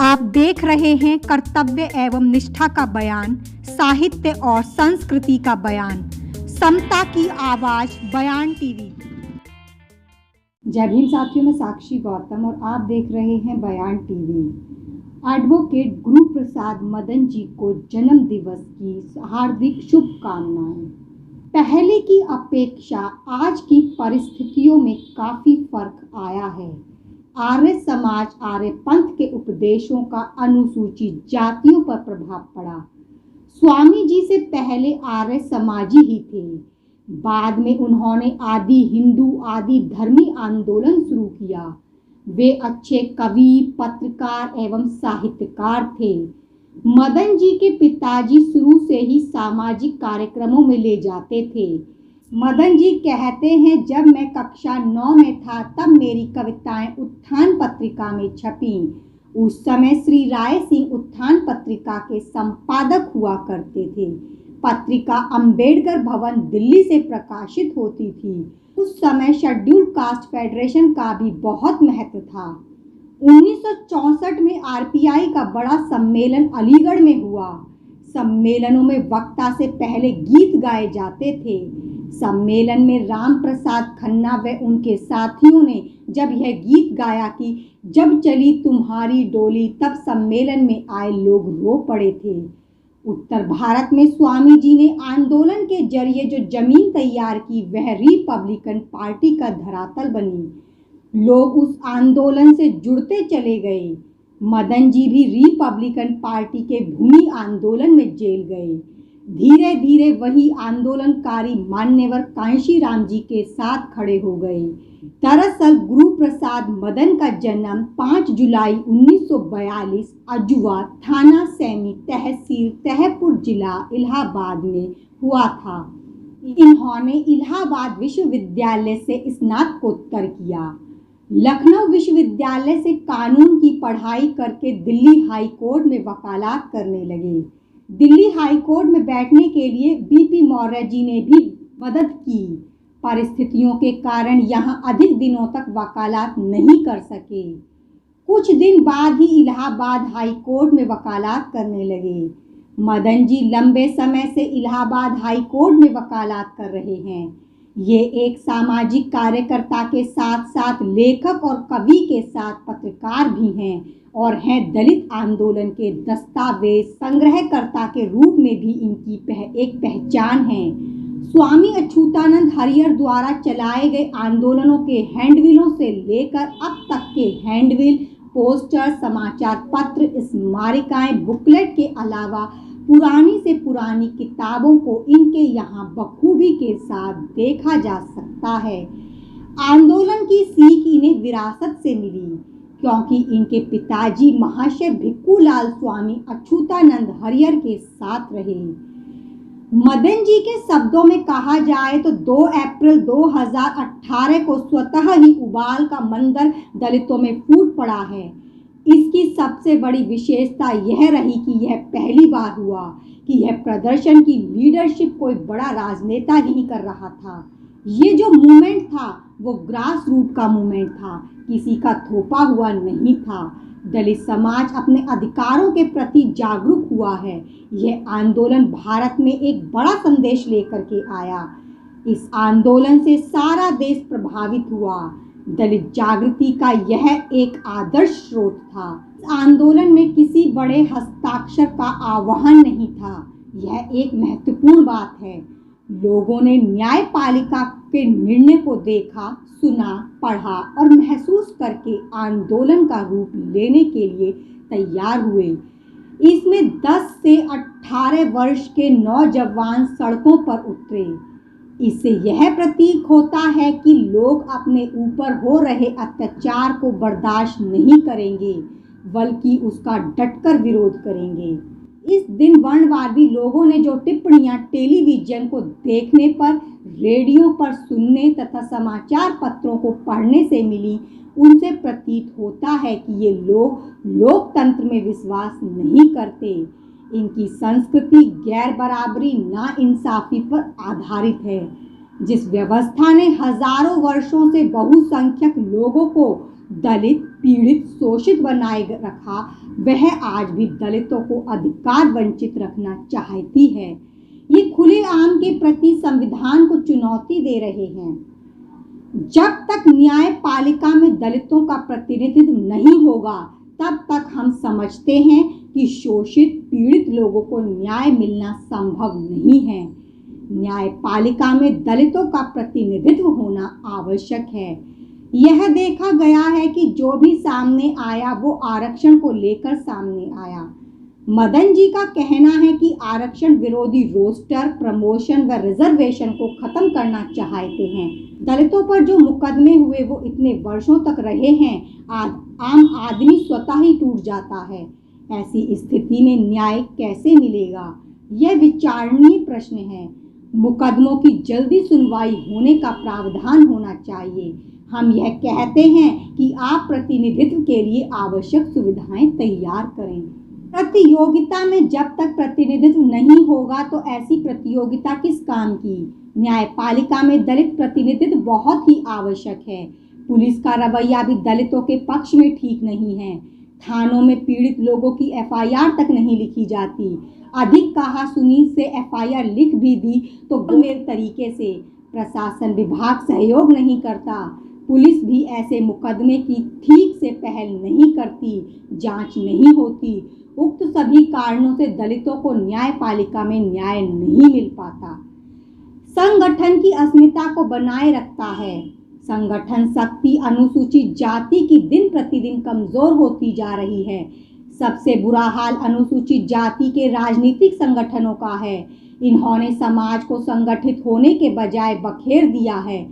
आप देख रहे हैं कर्तव्य एवं निष्ठा का बयान, साहित्य और संस्कृति का बयान, समता की आवाज बयान टीवी। जय भीम साथियों, मैं साक्षी गौतम और आप देख रहे हैं बयान टीवी। एडवोकेट गुरु प्रसाद मदन जी को जन्म दिवस की हार्दिक शुभकामनाएं। पहले की अपेक्षा आज की परिस्थितियों में काफी फर्क आया है। आर्य समाज आर्य पंथ के उपदेशों का अनुसूचित जातियों पर प्रभाव पड़ा। स्वामी जी से पहले आर्य समाजी ही थे। बाद में उन्होंने आदि हिंदू आदि धर्मी आंदोलन शुरू किया। वे अच्छे कवि, पत्रकार एवं साहित्यकार थे। मदन जी के पिताजी शुरू से ही सामाजिक कार्यक्रमों में ले जाते थे। मदन जी कहते हैं, जब मैं कक्षा 9 में था तब मेरी कविताएं उत्थान पत्रिका में छपीं। उस समय श्री राय सिंह उत्थान पत्रिका के संपादक हुआ करते थे। पत्रिका अंबेडकर भवन दिल्ली से प्रकाशित होती थी। उस समय शेड्यूल कास्ट फेडरेशन का भी बहुत महत्व था। 1964 में आरपीआई का बड़ा सम्मेलन अलीगढ़ में हुआ। सम्मेलनों में वक्ता से पहले गीत गाए जाते थे। सम्मेलन में राम प्रसाद खन्ना व उनके साथियों ने जब यह गीत गाया कि जब चली तुम्हारी डोली, तब सम्मेलन में आए लोग रो पड़े थे। उत्तर भारत में स्वामी जी ने आंदोलन के जरिए जो जमीन तैयार की वह रिपब्लिकन पार्टी का धरातल बनी। लोग उस आंदोलन से जुड़ते चले गए। मदन जी भी रिपब्लिकन पार्टी के भूमि आंदोलन में जेल गए। धीरे धीरे वही आंदोलनकारी मान्यवर कांशीराम जी के साथ खड़े हो गए। दरअसल गुरु प्रसाद मदन का जन्म 5 जुलाई 1942 अजुवा, थाना सैनी, तहसील तहपुर, जिला इलाहाबाद में हुआ था। इन्होंने इलाहाबाद विश्वविद्यालय से स्नातकोत्तर किया। लखनऊ विश्वविद्यालय से कानून की पढ़ाई करके दिल्ली हाई कोर्ट में वकालत करने लगे। दिल्ली हाई कोर्ट में बैठने के लिए बीपी मौर्य जी ने भी मदद की। परिस्थितियों के कारण यहाँ अधिक दिनों तक वकालत नहीं कर सके। कुछ दिन बाद ही इलाहाबाद हाई कोर्ट में वकालत करने लगे। मदन जी लंबे समय से इलाहाबाद हाई कोर्ट में वकालत कर रहे हैं। ये एक सामाजिक कार्यकर्ता के साथ साथ लेखक और कवि के साथ पत्रकार भी हैं और हैं दलित आंदोलन के दस्तावेज संग्रहकर्ता के रूप में भी इनकी एक पहचान है। स्वामी अच्युतानंद हरिहर द्वारा चलाए गए आंदोलनों के हैंडबिलों से लेकर अब तक के हैंडबिल, पोस्टर, समाचार पत्र, स्मारिकाएं, बुकलेट के अलावा पुरानी से पुरानी किताबों को इनके यहाँ बखूबी के साथ देखा जा सकता है। आंदोलन की सीख इन्हें विरासत से मिली, क्योंकि इनके पिताजी महाशय भिक्खूलाल स्वामी अच्युतानंद हरिहर के साथ रहे। मदन जी के शब्दों में कहा जाए तो 2 अप्रैल 2018 को स्वतः ही उबाल का मंदिर दलितों में फूट पड़ा है। इसकी सबसे बड़ी विशेषता यह रही कि यह पहली बार हुआ कि यह प्रदर्शन की लीडरशिप कोई बड़ा राजनेता नहीं कर रहा था। ये जो मूवमेंट था वो ग्रास रूट का मूवमेंट था, किसी का थोपा हुआ नहीं था। दलित समाज अपने अधिकारों के प्रति जागरूक हुआ है। यह आंदोलन भारत में एक बड़ा संदेश लेकर के आया। इस आंदोलन से सारा देश प्रभावित हुआ। दलित जागृति का यह एक आदर्श स्रोत था। इस आंदोलन में किसी बड़े हस्ताक्षर का आह्वान नहीं था। यह एक महत्वपूर्ण बात है। लोगों ने न्यायपालिका के निर्णय को देखा, सुना, पढ़ा और महसूस करके आंदोलन का रूप लेने के लिए तैयार हुए। इसमें 10 से 18 वर्ष के नौजवान सड़कों पर उतरे। इससे यह प्रतीक होता है कि लोग अपने ऊपर हो रहे अत्याचार को बर्दाश्त नहीं करेंगे, बल्कि उसका डटकर विरोध करेंगे। इस दिन वर्णवादी लोगों ने जो टिप्पणियां टेलीविजन को देखने पर, रेडियो पर सुनने तथा समाचार पत्रों को पढ़ने से मिली, उनसे प्रतीत होता है कि ये लोग लोकतंत्र में विश्वास नहीं करते। इनकी संस्कृति गैर बराबरी, नाइंसाफी पर आधारित है। जिस व्यवस्था ने हजारों वर्षों से बहुसंख्यक लोगों को दलित, पीड़ित शोषित बनाए रखा, वह आज भी दलितों को अधिकार वंचित रखना चाहती है। ये खुलेआम के प्रति संविधान को चुनौती दे रहे हैं। जब तक न्यायपालिका में दलितों का प्रतिनिधित्व नहीं होगा, तब तक हम समझते हैं कि शोषित पीड़ित लोगों को न्याय मिलना संभव नहीं है। न्यायपालिका में दलितों का प्रतिनिधित्व होना आवश्यक है। यह देखा गया है कि जो भी सामने आया वो आरक्षण को लेकर सामने आया। मदन जी का कहना है कि आरक्षण विरोधी रोस्टर, प्रमोशन व रिजर्वेशन को खत्म करना चाहते हैं। दलितों पर जो मुकदमे हुए वो इतने वर्षों तक रहे हैं, आम आदमी स्वतः ही टूट जाता है। ऐसी स्थिति में न्याय कैसे मिलेगा? यह विचारणीय प्रश्न है। मुकदमों की जल्दी सुनवाई होने का प्रावधान होना चाहिए। हम यह कहते हैं कि आप प्रतिनिधित्व के लिए आवश्यक सुविधाएं तैयार करें। प्रतियोगिता में जब तक प्रतिनिधित्व नहीं होगा तो ऐसी प्रतियोगिता किस काम की? न्यायपालिका में दलित प्रतिनिधित्व बहुत ही आवश्यक है। पुलिस का रवैया भी दलितों के पक्ष में ठीक नहीं है। थानों में पीड़ित लोगों की एफआईआर तक नहीं लिखी जाती। अधिक कहा सुनी से एफआईआर लिख भी दी तो गंभीर तरीके से प्रशासन विभाग सहयोग नहीं करता। पुलिस भी ऐसे मुकदमे की ठीक से पहल नहीं करती, जांच नहीं होती। उक्त सभी कारणों से दलितों को न्यायपालिका में न्याय नहीं मिल पाता। संगठन की अस्मिता को बनाए रखता है। संगठन शक्ति अनुसूचित जाति की दिन प्रतिदिन कमजोर होती जा रही है। सबसे बुरा हाल अनुसूचित जाति के राजनीतिक संगठनों का है। इन्होंने समाज को संगठित होने के बजाय बखेर दिया है।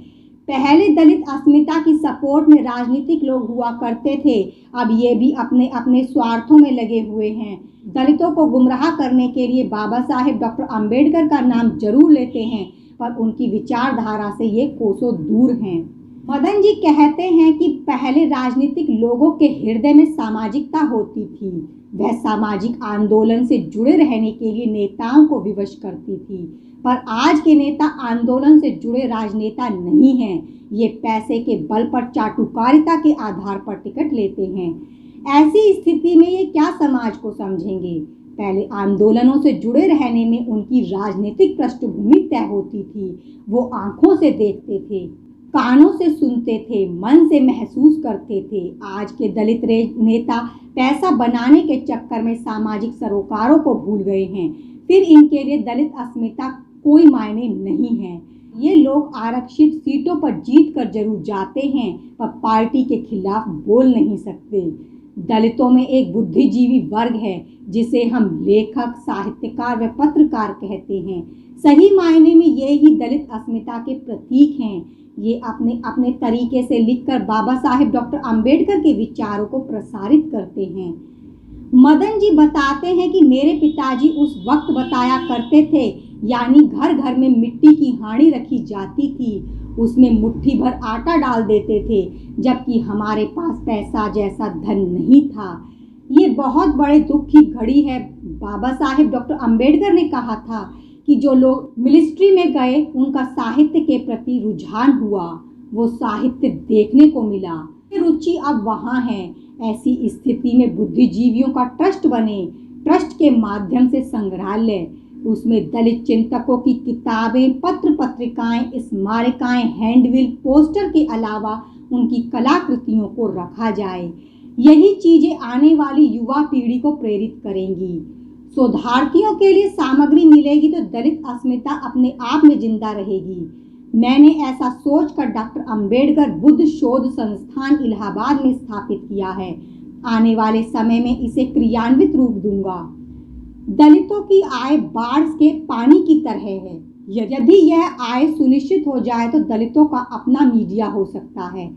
पहले दलित अस्मिता की सपोर्ट में राजनीतिक लोग हुआ करते थे, अब ये भी अपने अपने स्वार्थों में लगे हुए हैं। दलितों को गुमराह करने के लिए बाबा साहेब डॉक्टर अंबेडकर का नाम जरूर लेते हैं, पर उनकी विचारधारा से ये कोसों दूर हैं। मदन जी कहते हैं कि पहले राजनीतिक लोगों के हृदय में सामाजिकता होती थी। वह सामाजिक आंदोलन से जुड़े रहने के लिए नेताओं को विवश करती थी, पर आज के नेता आंदोलन से जुड़े राजनेता नहीं हैं। ये पैसे के बल पर चाटुकारिता के आधार पर टिकट लेते हैं। ऐसी स्थिति में ये क्या समाज को समझेंगे? पहले आंदोलनों से जुड़े रहने में उनकी राजनीतिक पृष्ठभूमि तय होती थी। वो आंखों से देखते थे, कानों से सुनते थे, मन से महसूस करते थे। आज के दलित नेता पैसा बनाने के चक्कर में सामाजिक सरोकारों को भूल गए हैं। फिर इनके लिए दलित अस्मिता कोई मायने नहीं है। ये लोग आरक्षित सीटों पर जीत कर जरूर जाते हैं, पर पार्टी के खिलाफ बोल नहीं सकते। दलितों में एक बुद्धिजीवी वर्ग है जिसे हम लेखक, साहित्यकार व पत्रकार कहते हैं। सही मायने में ये ही दलित अस्मिता के प्रतीक हैं। ये अपने अपने तरीके से लिखकर बाबा साहेब डॉक्टर अंबेडकर के विचारों को प्रसारित करते हैं। मदन जी बताते हैं कि मेरे पिताजी उस वक्त बताया करते थे, यानी घर घर में मिट्टी की हांडी रखी जाती थी, उसमें मुट्ठी भर आटा डाल देते थे, जबकि हमारे पास पैसा जैसा धन नहीं था। ये बहुत बड़े दुख की घड़ी है। बाबा साहेब डॉक्टर अंबेडकर ने कहा था कि जो लोग मिलिट्री में गए उनका साहित्य के प्रति रुझान हुआ, वो साहित्य देखने को मिला। रुचि अब वहाँ है। ऐसी स्थिति में बुद्धिजीवियों का ट्रस्ट बने, ट्रस्ट के माध्यम से संग्रहालय, उसमें दलित चिंतकों की किताबें, पत्र पत्रिकाएं, स्मारकाएं, हैंडबिल, पोस्टर के अलावा उनकी कलाकृतियों को रखा जाए। यही चीजें आने वाली युवा पीढ़ी को प्रेरित करेंगी। शोधार्थियों के लिए सामग्री मिलेगी तो दलित अस्मिता अपने आप में जिंदा रहेगी। मैंने ऐसा सोचकर डॉक्टर अंबेडकर बुद्ध शोध संस्थान इलाहाबाद में स्थापित किया है। आने वाले समय में इसे क्रियान्वित रूप दूंगा। दलितों की आय बाढ़ के पानी की तरह है। यदि यह आय सुनिश्चित हो जाए तो दलितों का अपना मीडिया हो सकता है।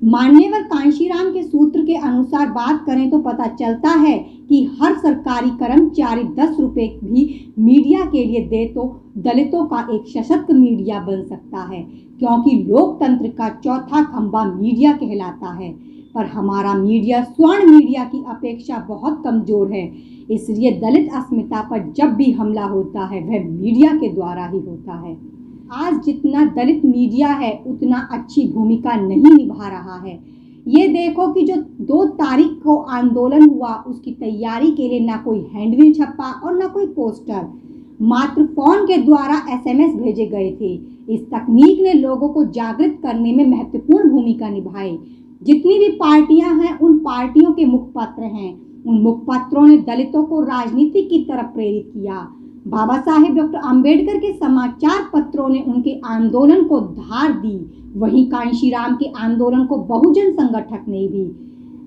मान्यवर कांशीराम के सूत्र के अनुसार बात करें तो पता चलता है कि हर सरकारी कर्मचारी 10 रुपए भी मीडिया के लिए दे तो दलितों का एक सशक्त मीडिया बन सकता है, क्योंकि लोकतंत्र का चौथा खंभा मीडिया कहलाता है। पर हमारा मीडिया स्वर्ण मीडिया की अपेक्षा बहुत कमजोर है। इसलिए दलित अस्मिता पर जब भी हमला होता है वह मीडिया के द्वारा ही होता है। आज जितना दलित मीडिया है उतना अच्छी भूमिका नहीं निभा रहा है। ये देखो कि जो 2 तारीख को आंदोलन हुआ उसकी तैयारी के लिए ना कोई हैंडबिल छपा और ना कोई पोस्टर, मात्र फोन के द्वारा एसएमएस भेजे गए थे। इस तकनीक ने लोगों को जागृत करने में महत्वपूर्ण भूमिका निभाई। जितनी भी पार्टियां हैं उन पार्टियों के मुखपत्र हैं। उन मुखपत्रों ने दलितों को राजनीति की तरफ प्रेरित किया। बाबा साहेब डॉक्टर अंबेडकर के समाचार पत्रों ने उनके आंदोलन को धार दी। वहीं कांशीराम के आंदोलन को बहुजन संगठक ने भी।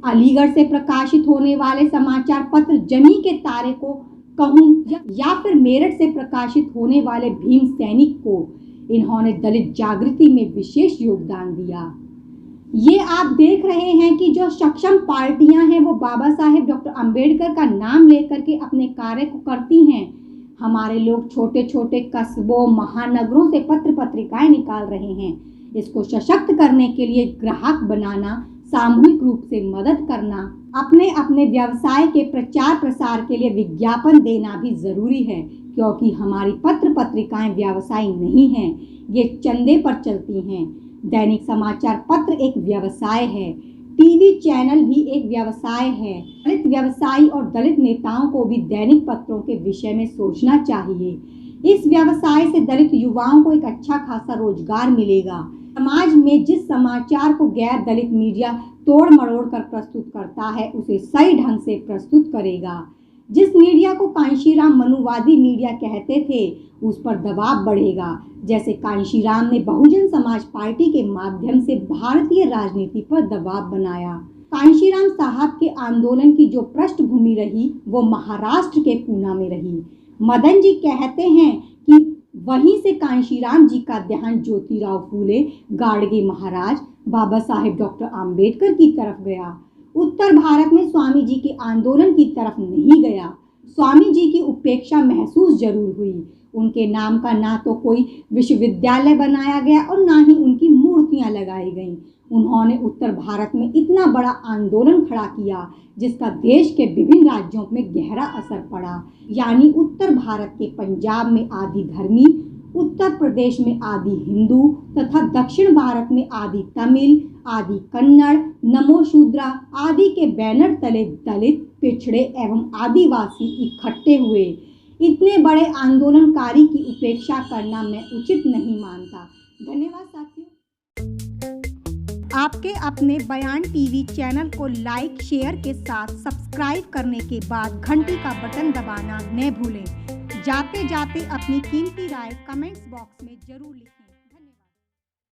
अलीगढ़ से प्रकाशित होने वाले समाचार पत्र जमी के तारे को कहूं या फिर मेरठ से प्रकाशित होने वाले भीम सैनिक को, इन्होंने दलित जागृति में विशेष योगदान दिया। ये आप देख रहे हैं कि जो सक्षम पार्टियां हैं वो बाबा साहेब डॉक्टर अंबेडकर का नाम लेकर के अपने कार्य को करती हैं। हमारे लोग छोटे छोटे कस्बों महानगरों से पत्र पत्रिकाएं निकाल रहे हैं। इसको सशक्त करने के लिए ग्राहक बनाना, सामूहिक रूप से मदद करना, अपने अपने व्यवसाय के प्रचार प्रसार के लिए विज्ञापन देना भी जरूरी है, क्योंकि हमारी पत्र पत्रिकाएं व्यवसाय नहीं हैं, ये चंदे पर चलती हैं। दैनिक समाचार पत्र एक व्यवसाय है, टीवी चैनल भी एक व्यवसाय है। दलित व्यवसायी और दलित नेताओं को भी दैनिक पत्रों के विषय में सोचना चाहिए। इस व्यवसाय से दलित युवाओं को एक अच्छा खासा रोजगार मिलेगा। समाज में जिस समाचार को गैर दलित मीडिया तोड़ मरोड़ कर प्रस्तुत करता है उसे सही ढंग से प्रस्तुत करेगा। जिस मीडिया को कांशीराम मनुवादी मीडिया कहते थे उस पर दबाव बढ़ेगा। जैसे कांशीराम ने बहुजन समाज पार्टी के माध्यम से भारतीय राजनीति पर दबाव बनाया। कांशीराम साहब के आंदोलन की जो पृष्ठभूमि रही वो महाराष्ट्र के पूना में रही। मदन जी कहते हैं कि वहीं से कांशीराम जी का ध्यान ज्योतिराव फूले, गाडगे महाराज, बाबा साहेब डॉक्टर अंबेडकर की तरफ गया। उत्तर भारत में स्वामी जी के आंदोलन की तरफ नहीं गया। स्वामी जी की उपेक्षा महसूस जरूर हुई। उनके नाम का ना तो कोई विश्वविद्यालय बनाया गया और ना ही उनकी मूर्तियां लगाई गईं। उन्होंने उत्तर भारत में इतना बड़ा आंदोलन खड़ा किया जिसका देश के विभिन्न राज्यों में गहरा असर पड़ा। यानी उत्तर भारत के पंजाब में आदि धर्मी, उत्तर प्रदेश में आदि हिंदू तथा दक्षिण भारत में आदि तमिल, आदि कन्नड़, नमो शूद्रा आदि के बैनर तले दलित, पिछड़े एवं आदिवासी इकट्ठे हुए। इतने बड़े आंदोलनकारी की उपेक्षा करना मैं उचित नहीं मानता। धन्यवाद साथियों। आपके अपने बयान टीवी चैनल को लाइक शेयर के साथ सब्सक्राइब करने के बाद घंटी का बटन दबाना न भूलें। जाते जाते अपनी कीमती राय कमेंट्स बॉक्स में जरूर लिखें।